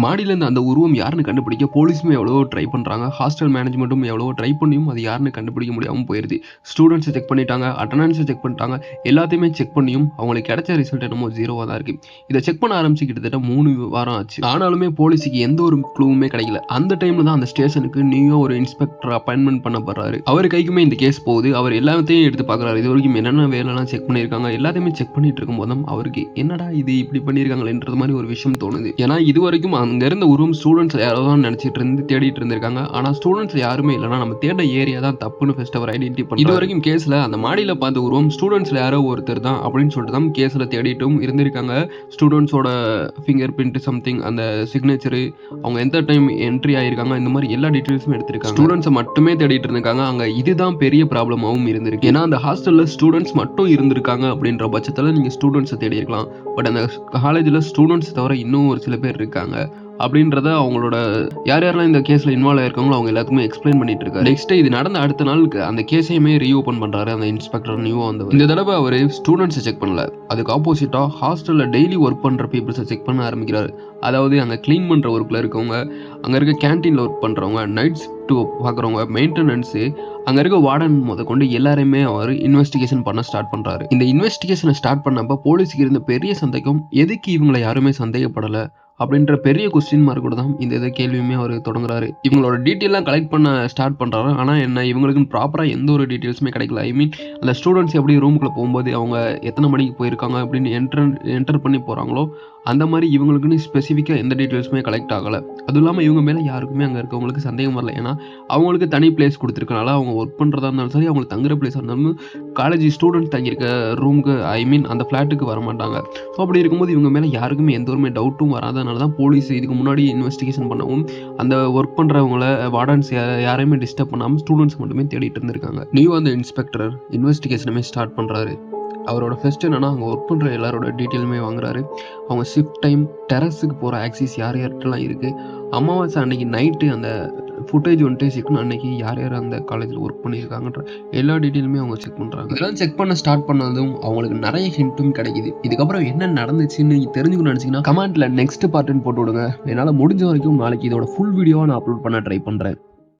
மாடியிலேருந்து அந்த உருவம் யாருன்னு கண்டுபிடிக்க போலீஸுமே எவ்வளவோ ட்ரை பண்ணுறாங்க. ஹாஸ்டல் மேனேஜ்மெண்ட்டும் எவ்வளவோ ட்ரை பண்ணியும் அது யாருன்னு கண்டுபிடிக்க முடியாமல் போயிருது. ஸ்டூடெண்ட்ஸை செக் பண்ணிட்டாங்க, அட்டண்டன்ஸை செக் பண்ணிட்டாங்க, எல்லாத்தையுமே செக் பண்ணியும் அவங்களுக்கு கிடைச்ச ரிசல்ட் என்னமோ 0வா தான் இருக்குது. இதை செக் பண்ண ஆரம்பிச்சு கிட்டத்தட்ட 3 வாரம் ஆச்சு. ஆனாலுமே போலீஸுக்கு எந்த ஒரு க்ளூவுமே கிடைக்கல. அந்த டைமில் தான் அந்த ஸ்டேஷனுக்கு நியூவாக ஒரு இன்ஸ்பெக்டர் அப்பாயின்மெண்ட் பண்ணப்படுறாரு. அவர் கைக்குமே இந்த கேஸ் போகுது. அவர் எல்லாத்தையும் எடுத்து பார்க்குறாரு. இது வரைக்கும் என்னென்ன வேலைலாம் செக் பண்ணியிருக்காங்க எல்லாத்தையுமே செக் பண்ணிட்டு இருக்கும் போதும் அவருக்கு என்னடா இது இப்படி பண்ணியிருக்காங்களேன்றது மாதிரி ஒரு விஷயம் தோணுது. ஏன்னா இது வரைக்கும் அங்க இருந்த உருவம் ஸ்டூடெண்ட்ஸ் யாரோ தான் நினைச்சிட்டு இருந்து தேடிட்டு இருந்திருக்காங்க. ஆனா ஸ்டூடெண்ட்ஸ் யாருமே இல்லைன்னா நம்ம தேட ஏரியா தான் தப்புன்னு ஃபர்ஸ்ட் அவர் ஐடென்டிஃபை பண்ணி இது வரைக்கும் கேஸ்ல அந்த மாடியில பார்த்த உருவம் ஸ்டூடெண்ட்ஸ்ல யாரோ ஒருத்தர் தான் அப்படின்னு சொல்லிட்டு தான் கேஸ்ல தேடிட்டும் இருந்திருக்காங்க. ஸ்டூடெண்ட்ஸோட ஃபிங்கர் பிரிண்ட் சம்திங் அந்த சிக்னேச்சர் அவங்க எந்த டைம் என்ட்ரி ஆயிருக்காங்க இந்த மாதிரி எல்லா டீட்டெயில்ஸுமே எடுத்திருக்காங்க. ஸ்டூடெண்ட்ஸை மட்டுமே தேடிட்டு இருந்திருக்காங்க. அங்க இதுதான் பெரிய ப்ராப்ளமாகவும் இருந்திருக்கு. ஏன்னா அந்த ஹாஸ்டல்ல ஸ்டூடெண்ட்ஸ் மட்டும் இருந்திருக்காங்க அப்படின்ற பட்சத்தில் நீங்க ஸ்டூடெண்ட்ஸை தேடி இருக்கலாம். பட் அந்த காலேஜில் ஸ்டூடெண்ட்ஸ் தவிர இன்னும் ஒரு சில பேர் இருக்காங்க அப்படின்றத அவங்களோட யாரெல்லாம் இந்த கேஸில் இன்வால்வ் ஆயிருக்காங்களோ அவங்க எல்லாத்துக்குமே எக்ஸ்பிளைன் பண்ணிட்டு இருக்காரு. நெக்ஸ்ட் இது நடந்த அடுத்த நாளுக்கு அந்த கேஸையுமே ரீஓப்பன் பண்றாரு அந்த இன்ஸ்பெக்டர் நியூவா வந்தவர். இந்த தடவை அவர் ஸ்டூடெண்ட்ஸை செக் பண்ணல, அதுக்கு ஆப்போசிட்டா ஹாஸ்டல்ல டெய்லி ஒர்க் பண்ற பீப்புள்ஸை செக் பண்ண ஆரம்பிக்கிறாரு. அதாவது அங்கே க்ளீன் பண்ற ஒர்க்ல இருக்கவங்க, அங்கே இருக்க கேன்டீன்ல ஒர்க் பண்றவங்க, நைட் ஷிஃப்ட் பார்க்குறவங்க, மெயின்டெனன்ஸு, அங்கே இருக்க வார்டன் முதற்கொண்டு எல்லாரையுமே அவர் இன்வெஸ்டிகேஷன் பண்ண ஸ்டார்ட் பண்ணுறாரு. இந்த இன்வெஸ்டிகேஷனை ஸ்டார்ட் பண்ணப்போ போலீஸுக்கு இருந்த பெரிய சந்தேகம் எதுக்கு இவங்களை யாருமே சந்தேகப்படலை அப்படின்ற பெரிய கொஸ்டின் மார்க் கூட தான் இந்த இதை கேள்வியுமே அவர் தொடங்குறாரு. இவங்களோட டீட்டெயிலாம் கலெக்ட் பண்ண ஸ்டார்ட் பண்ணுறாரு. ஆனால் என்ன இவங்களுக்கு ப்ராப்பராக எந்த ஒரு டீட்டெயில்ஸுமே கிடைக்கல. ஐ மீன் அந்த ஸ்டூடெண்ட்ஸ் எப்படி ரூமுக்குள்ளே போகும்போது அவங்க எத்தனை மணிக்கு போயிருக்காங்க அப்படின்னு என்டர் பண்ணி போகிறாங்களோ அந்த மாதிரி இவங்களுக்குன்னு ஸ்பெசிஃபிக்காக எந்த டீட்டெயில்ஸுமே கலெக்ட் ஆகலை. அதுவும் இல்லாமல் இவங்க மேலே யாருக்குமே அங்கே இருக்கவங்களுக்கு சந்தேகம் வரல. ஏன்னா அவங்களுக்கு தனி பிளேஸ் கொடுத்துருக்கனால அவங்க ஒர்க் பண்ணுறதா இருந்தாலும் சரி, அவங்களுக்கு தங்குற பிளேஸாக இருந்தாலும் காலேஜ் ஸ்டூடெண்ட் தங்கியிருக்க ரூமுக்கு ஐ மீன் அந்த ஃப்ளாட்டுக்கு வர மாட்டாங்க. ஸோ அப்படி இருக்கும்போது இவங்க மேலே யாருக்குமே எந்த ஒரு டவுட்டும் வராதனால தான் போலீஸ் இதுக்கு முன்னாடி இன்வெஸ்டிகேஷன் பண்ணவும் அந்த ஒர்க் பண்ணுறவங்கள வார்டன்ஸ் யாரையுமே டிஸ்டர்ப் பண்ணாமல் ஸ்டூடெண்ட்ஸ் மட்டுமே தேடிட்டு இருந்திருக்காங்க. நியூ அந்த இன்ஸ்பெக்டர் இன்வெஸ்டிகேஷனுமே ஸ்டார்ட் பண்ணுறாரு. அவரோட ஃபர்ஸ்ட் என்னன்னா அங்கே ஒர்க் பண்ணுற எல்லாரோட டீட்டெயிலுமே வாங்குறாரு. அவங்க ஷிஃப்ட் டைம், டெரஸுக்கு போகிற ஆக்சிஸ் யார் யார்கிட்டலாம் இருக்குது, அமாவாசை அன்னைக்கு நைட்டு அந்த ஃபுட்டேஜ் வந்துட்டு செக் அன்னைக்கு யார் யார் அந்த காலேஜில் ஒர்க் பண்ணியிருக்காங்கன்ற எல்லா டீட்டெயிலுமே அவங்க செக் பண்ணுறாங்க. இதெல்லாம் செக் பண்ண ஸ்டார்ட் பண்ணதும் அவங்களுக்கு நிறைய ஹிண்ட்டும் கிடைக்குது. இதுக்கப்புறம் என்ன நடந்துச்சுன்னு தெரிஞ்சுக்கணும்னு நினச்சிங்கன்னா கமெண்ட்டில் நெக்ஸ்ட் பார்ட்டுன்னு போட்டு விடுங்க. என்னால் முடிஞ்ச வரைக்கும் நாளைக்கு இதோட ஃபுல் வீடியோவை நான் அப்லோட் பண்ண ட்ரை பண்ணுறேன்.